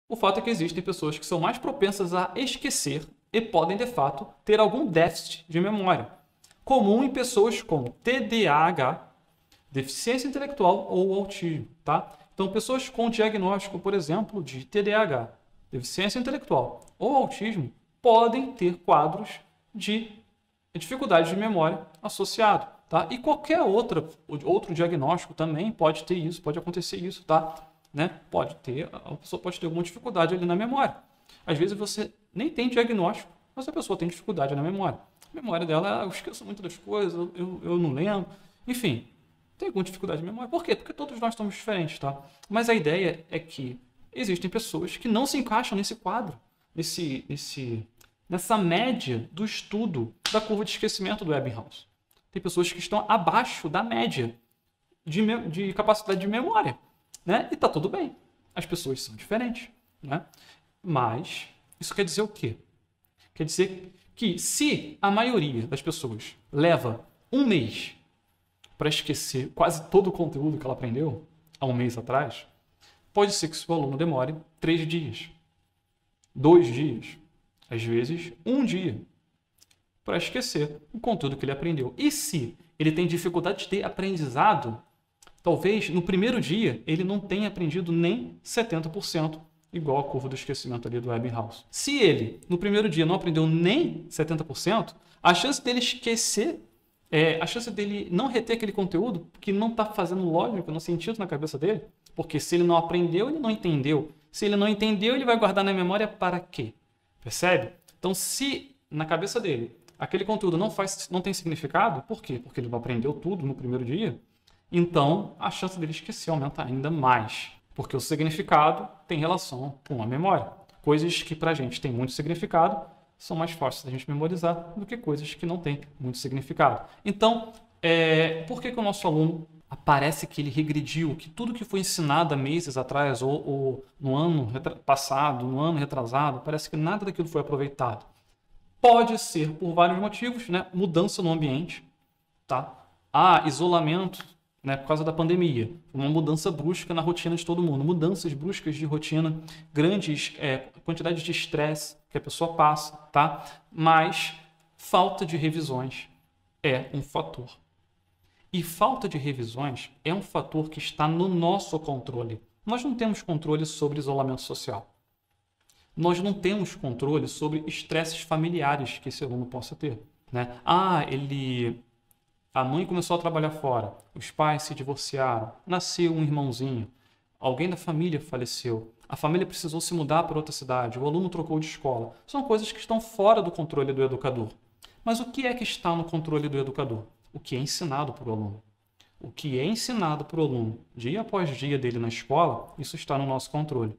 O fato é que existem pessoas que são mais propensas a esquecer e podem, de fato, ter algum déficit de memória, comum em pessoas com TDAH, deficiência intelectual ou autismo, tá? Então, pessoas com diagnóstico, por exemplo, de TDAH, deficiência intelectual ou autismo, podem ter quadros de dificuldade de memória associado, tá? E qualquer outro diagnóstico também pode ter isso, pode acontecer isso, tá? Né? A pessoa pode ter alguma dificuldade ali na memória. Às vezes você nem tem diagnóstico, mas a pessoa tem dificuldade na memória. A memória dela, eu esqueço muito das coisas, eu não lembro. Enfim, tem alguma dificuldade de memória. Por quê? Porque todos nós somos diferentes, tá? Mas a ideia é que existem pessoas que não se encaixam nesse quadro, nessa média do estudo da curva de esquecimento do Ebbinghaus. Tem pessoas que estão abaixo da média de capacidade de memória, né? E tá tudo bem. As pessoas são diferentes, né? Mas isso quer dizer o quê? Quer dizer que se a maioria das pessoas leva um mês para esquecer quase todo o conteúdo que ela aprendeu há um mês atrás, pode ser que seu aluno demore 3 dias, 2 dias, às vezes 1 dia, para esquecer o conteúdo que ele aprendeu. E se ele tem dificuldade de ter aprendizado, talvez no primeiro dia ele não tenha aprendido nem 70%, igual a curva do esquecimento ali do Ebbinghaus. Se ele, no primeiro dia, não aprendeu nem 70%, a chance dele esquecer, a chance dele não reter aquele conteúdo, que não está fazendo lógica, no sentido na cabeça dele, porque se ele não aprendeu, ele não entendeu. Se ele não entendeu, ele vai guardar na memória para quê? Percebe? Então, se na cabeça dele aquele conteúdo não tem significado, por quê? Porque ele não aprendeu tudo no primeiro dia, então a chance dele esquecer aumenta ainda mais. Porque o significado tem relação com a memória. Coisas que para a gente tem muito significado são mais fáceis da gente memorizar do que coisas que não têm muito significado. Então, por que o nosso aluno parece que ele regrediu, que tudo que foi ensinado há meses atrás ou no ano passado, no ano retrasado, parece que nada daquilo foi aproveitado? Pode ser por vários motivos, né? Mudança no ambiente, tá? Isolamento, né, por causa da pandemia, uma mudança brusca na rotina de todo mundo, mudanças bruscas de rotina, grandes quantidades de estresse que a pessoa passa, tá? Mas falta de revisões é um fator. E falta de revisões é um fator que está no nosso controle. Nós não temos controle sobre isolamento social. Nós não temos controle sobre estresses familiares que esse aluno possa ter, né? A mãe começou a trabalhar fora, os pais se divorciaram, nasceu um irmãozinho, alguém da família faleceu, a família precisou se mudar para outra cidade, o aluno trocou de escola. São coisas que estão fora do controle do educador. Mas o que é que está no controle do educador? O que é ensinado para o aluno. O que é ensinado para o aluno dia após dia dele na escola, isso está no nosso controle.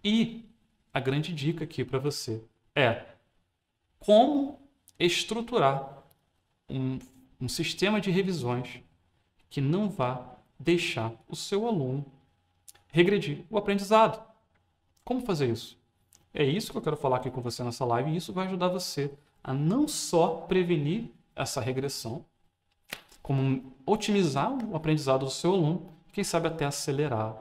E a grande dica aqui para você é como estruturar um sistema de revisões que não vá deixar o seu aluno regredir o aprendizado. Como fazer isso? É isso que eu quero falar aqui com você nessa live, e isso vai ajudar você a não só prevenir essa regressão, como otimizar o aprendizado do seu aluno, quem sabe até acelerar.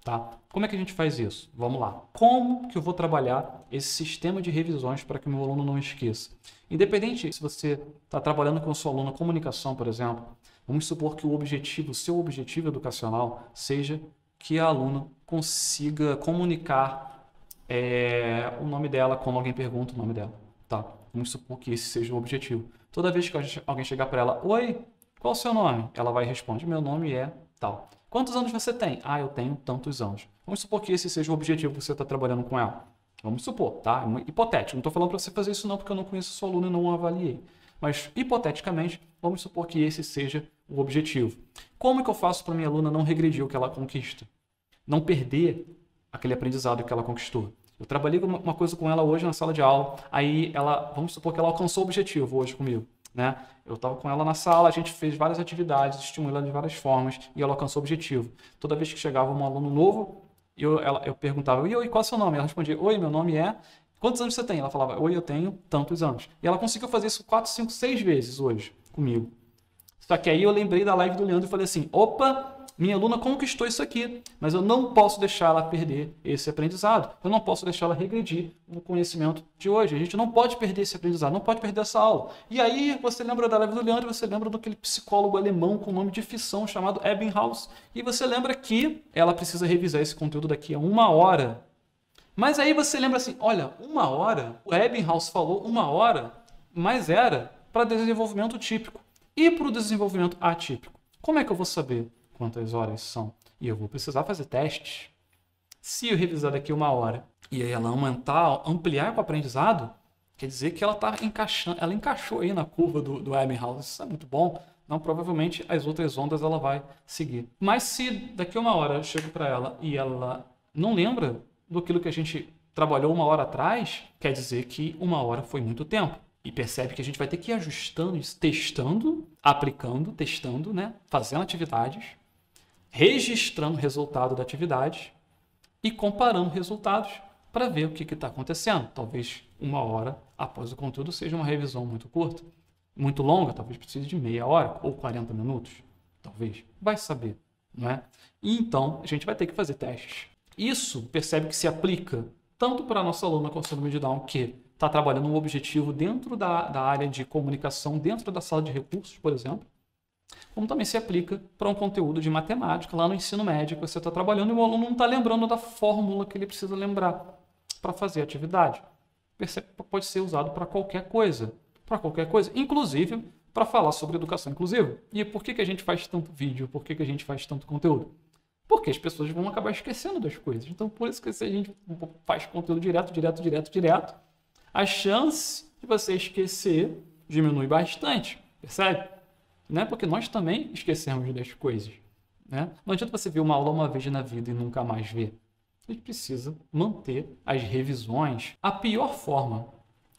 Tá? Como é que a gente faz isso? Vamos lá. Como que eu vou trabalhar esse sistema de revisões para que o meu aluno não esqueça? Independente se você está trabalhando com o seu aluno na comunicação, por exemplo, vamos supor que o seu objetivo educacional seja que a aluna consiga comunicar o nome dela quando alguém pergunta o nome dela. Tá? Vamos supor que esse seja o objetivo. Toda vez que alguém chegar para ela, oi, qual é o seu nome? Ela vai responder, meu nome é tal. Quantos anos você tem? Eu tenho tantos anos. Vamos supor que esse seja o objetivo que você está trabalhando com ela. Vamos supor, tá? É hipotético. Não estou falando para você fazer isso não, porque eu não conheço o seu aluno e não o avaliei. Mas, hipoteticamente, vamos supor que esse seja o objetivo. Como é que eu faço para minha aluna não regredir o que ela conquista? Não perder aquele aprendizado que ela conquistou. Eu trabalhei uma coisa com ela hoje na sala de aula, aí vamos supor que ela alcançou o objetivo hoje comigo. Né? Eu estava com ela na sala, a gente fez várias atividades, estimulando de várias formas, e ela alcançou o objetivo. Toda vez que chegava um aluno novo, eu perguntava, oi, qual é o seu nome? Ela respondia, oi, meu nome é... Quantos anos você tem? Ela falava, oi, eu tenho tantos anos. E ela conseguiu fazer isso 4, 5, 6 vezes hoje comigo. Só que aí eu lembrei da live do Leandro e falei assim, opa, minha aluna conquistou isso aqui, mas eu não posso deixar ela perder esse aprendizado. Eu não posso deixar ela regredir no conhecimento de hoje. A gente não pode perder esse aprendizado, não pode perder essa aula. E aí você lembra da live do Leandro, você lembra daquele psicólogo alemão com nome de ficção chamado Ebbinghaus, e você lembra que ela precisa revisar esse conteúdo daqui a 1 hora. Mas aí você lembra assim, olha, 1 hora, o Ebbinghaus falou 1 hora, mas era para desenvolvimento típico. E para o desenvolvimento atípico? Como é que eu vou saber quantas horas são? E eu vou precisar fazer testes. Se eu revisar daqui 1 hora e aí ela ampliar com o aprendizado, quer dizer que ela está encaixando, ela encaixou aí na curva do Ebbinghaus. Isso é muito bom. Então, provavelmente, as outras ondas ela vai seguir. Mas se daqui 1 hora eu chego para ela e ela não lembra daquilo que a gente trabalhou 1 hora atrás, quer dizer que 1 hora foi muito tempo. E percebe que a gente vai ter que ir ajustando isso, testando, aplicando, testando, né? Fazendo atividades, registrando o resultado da atividade e comparando resultados para ver o que está acontecendo. Talvez 1 hora após o conteúdo seja uma revisão muito curta, muito longa, talvez precise de meia hora ou 40 minutos, talvez. Vai saber, não é? E então a gente vai ter que fazer testes. Isso percebe que se aplica tanto para a nossa aluna com síndrome de Down, que está trabalhando um objetivo dentro da área de comunicação, dentro da sala de recursos, por exemplo, como também se aplica para um conteúdo de matemática lá no ensino médio que você está trabalhando e o aluno não está lembrando da fórmula que ele precisa lembrar para fazer a atividade. Percebe que pode ser usado para qualquer coisa, inclusive para falar sobre educação inclusiva. E por que a gente faz tanto vídeo? Por que a gente faz tanto conteúdo? Porque as pessoas vão acabar esquecendo das coisas. Então, por isso que se a gente faz conteúdo direto, a chance de você esquecer diminui bastante, percebe? Né? Porque nós também esquecemos das coisas. Né? Não adianta você ver uma aula uma vez na vida e nunca mais ver. A gente precisa manter as revisões. A pior forma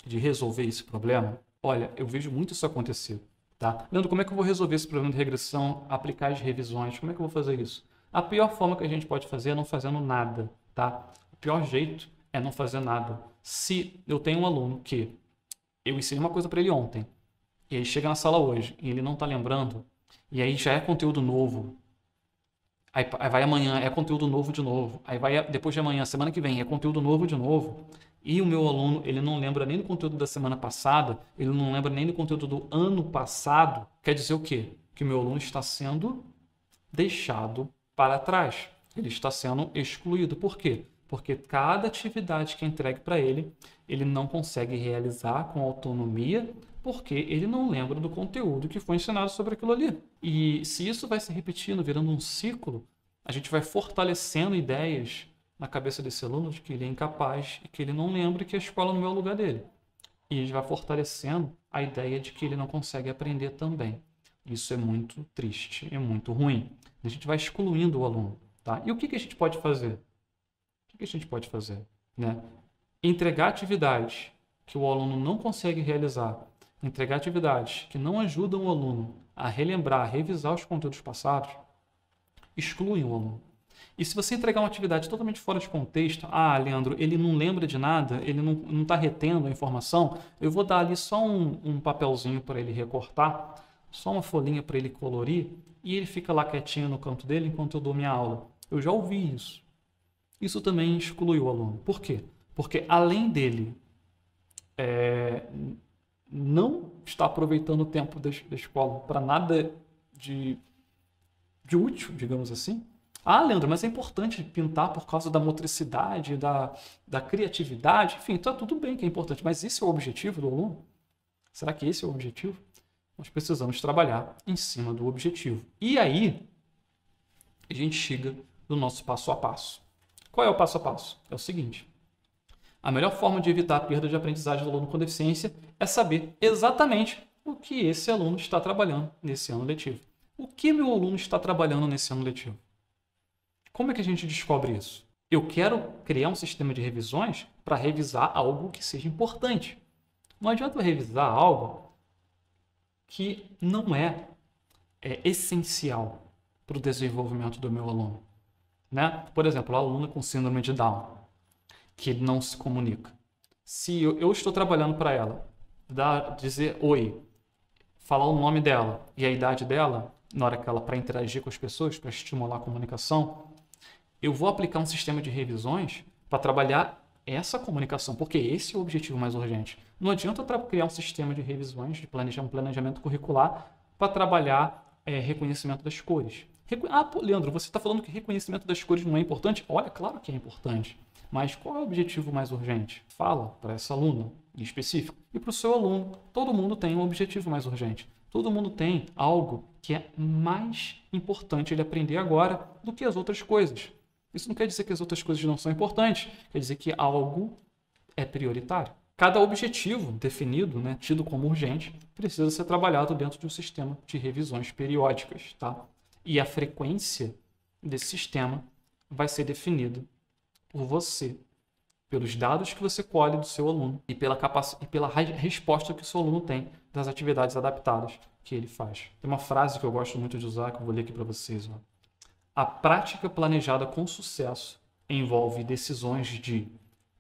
de resolver esse problema, olha, eu vejo muito isso acontecer. Tá? Leandro, como é que eu vou resolver esse problema de regressão, aplicar as revisões? Como é que eu vou fazer isso? A pior forma que a gente pode fazer é não fazendo nada. Tá? O pior jeito é não fazer nada. Se eu tenho um aluno que eu ensinei uma coisa para ele ontem, e aí chega na sala hoje e ele não está lembrando, e aí já é conteúdo novo, aí vai amanhã, é conteúdo novo de novo, aí vai depois de amanhã, semana que vem, é conteúdo novo de novo, e o meu aluno, ele não lembra nem do conteúdo da semana passada, ele não lembra nem do conteúdo do ano passado, quer dizer o quê? Que o meu aluno está sendo deixado para trás, ele está sendo excluído. Por quê? Porque cada atividade que é entregue para ele, ele não consegue realizar com autonomia, porque ele não lembra do conteúdo que foi ensinado sobre aquilo ali. E se isso vai se repetindo, virando um ciclo, a gente vai fortalecendo ideias na cabeça desse aluno de que ele é incapaz e que ele não lembra e que a escola não é o lugar dele. E a gente vai fortalecendo a ideia de que ele não consegue aprender também. Isso é muito triste, é muito ruim. A gente vai excluindo o aluno. Tá? E o que a gente pode fazer? O que a gente pode fazer? Né? Entregar atividades que o aluno não consegue realizar, entregar atividades que não ajudam o aluno a relembrar, a revisar os conteúdos passados, excluem o aluno. E se você entregar uma atividade totalmente fora de contexto, Leandro, ele não lembra de nada, ele não está retendo a informação, eu vou dar ali só um papelzinho para ele recortar, só uma folhinha para ele colorir, e ele fica lá quietinho no canto dele enquanto eu dou minha aula. Eu já ouvi isso. Isso também exclui o aluno. Por quê? Porque além dele não estar aproveitando o tempo da escola para nada de útil, digamos assim. Leandro, mas é importante pintar por causa da motricidade, da criatividade. Enfim, tá tudo bem que é importante, mas esse é o objetivo do aluno? Será que esse é o objetivo? Nós precisamos trabalhar em cima do objetivo. E aí, a gente chega no nosso passo a passo. Qual é o passo a passo? É o seguinte. A melhor forma de evitar a perda de aprendizagem do aluno com deficiência é saber exatamente o que esse aluno está trabalhando nesse ano letivo. O que meu aluno está trabalhando nesse ano letivo? Como é que a gente descobre isso? Eu quero criar um sistema de revisões para revisar algo que seja importante. Não adianta eu revisar algo que não é essencial para o desenvolvimento do meu aluno. Né? Por exemplo, a aluna com síndrome de Down, que não se comunica. Se eu estou trabalhando para ela, dizer oi, falar o nome dela e a idade dela, na hora que ela para interagir com as pessoas, para estimular a comunicação, eu vou aplicar um sistema de revisões para trabalhar essa comunicação, porque esse é o objetivo mais urgente. Não adianta eu criar um sistema de revisões, de planejamento curricular para trabalhar reconhecimento das cores. Leandro, você está falando que reconhecimento das cores não é importante? Olha, claro que é importante. Mas qual é o objetivo mais urgente? Fala para essa aluna em específico. E para o seu aluno, todo mundo tem um objetivo mais urgente. Todo mundo tem algo que é mais importante ele aprender agora do que as outras coisas. Isso não quer dizer que as outras coisas não são importantes. Quer dizer que algo é prioritário. Cada objetivo definido, né, tido como urgente, precisa ser trabalhado dentro de um sistema de revisões periódicas. Tá? E a frequência desse sistema vai ser definida por você, pelos dados que você colhe do seu aluno e pela resposta que o seu aluno tem das atividades adaptadas que ele faz. Tem uma frase que eu gosto muito de usar, que eu vou ler aqui para vocês. Ó. A prática planejada com sucesso envolve decisões de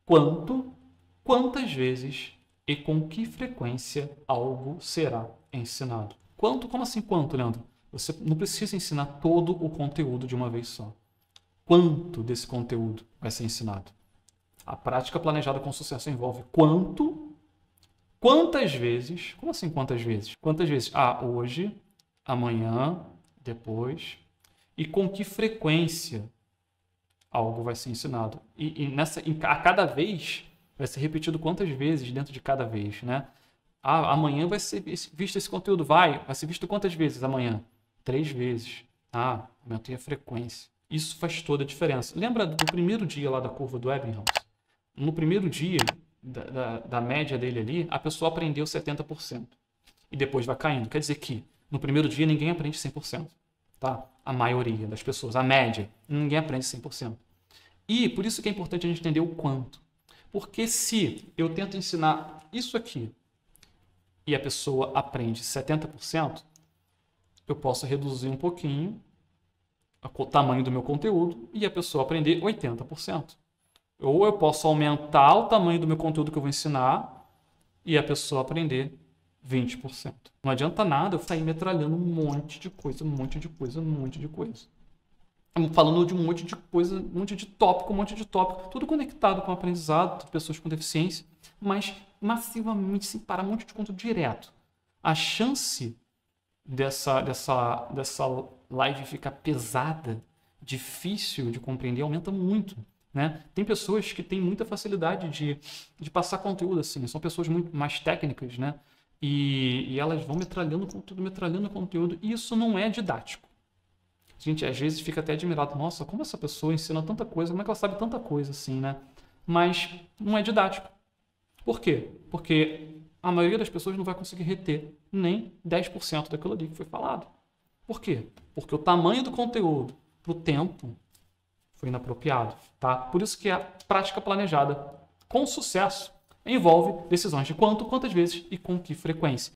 quantas vezes e com que frequência algo será ensinado. Como assim quanto, Leandro? Você não precisa ensinar todo o conteúdo de uma vez só. Quanto desse conteúdo vai ser ensinado? A prática planejada com sucesso envolve quantas vezes, como assim quantas vezes? Quantas vezes? Hoje, amanhã, depois, e com que frequência algo vai ser ensinado. A cada vez vai ser repetido quantas vezes dentro de cada vez, né? Amanhã vai ser visto esse conteúdo, vai ser visto quantas vezes amanhã? 3 vezes. Aumentei a frequência. Isso faz toda a diferença. Lembra do primeiro dia lá da curva do Ebbinghaus? No primeiro dia da média dele ali, a pessoa aprendeu 70%. E depois vai caindo. Quer dizer que no primeiro dia ninguém aprende 100%. Tá? A maioria das pessoas, a média, ninguém aprende 100%. E por isso que é importante a gente entender o quanto. Porque se eu tento ensinar isso aqui e a pessoa aprende 70%, eu posso reduzir um pouquinho o tamanho do meu conteúdo e a pessoa aprender 80%. Ou eu posso aumentar o tamanho do meu conteúdo que eu vou ensinar e a pessoa aprender 20%. Não adianta nada eu sair metralhando um monte de coisa. Falando de um monte de coisa, um monte de tópico, tudo conectado com o aprendizado de pessoas com deficiência, mas massivamente sem parar, um monte de conteúdo direto. A chance dessa live ficar pesada, difícil de compreender, aumenta muito. Né? Tem pessoas que têm muita facilidade de passar conteúdo assim, são pessoas muito mais técnicas, né? E elas vão metralhando conteúdo, e isso não é didático. A gente às vezes fica até admirado, nossa, como essa pessoa ensina tanta coisa, como é que ela sabe tanta coisa assim, né? Mas não é didático. Por quê? Porque a maioria das pessoas não vai conseguir reter nem 10% daquilo ali que foi falado. Por quê? Porque o tamanho do conteúdo para o tempo foi inapropriado, tá? Por isso que a prática planejada com sucesso envolve decisões de quantas vezes e com que frequência.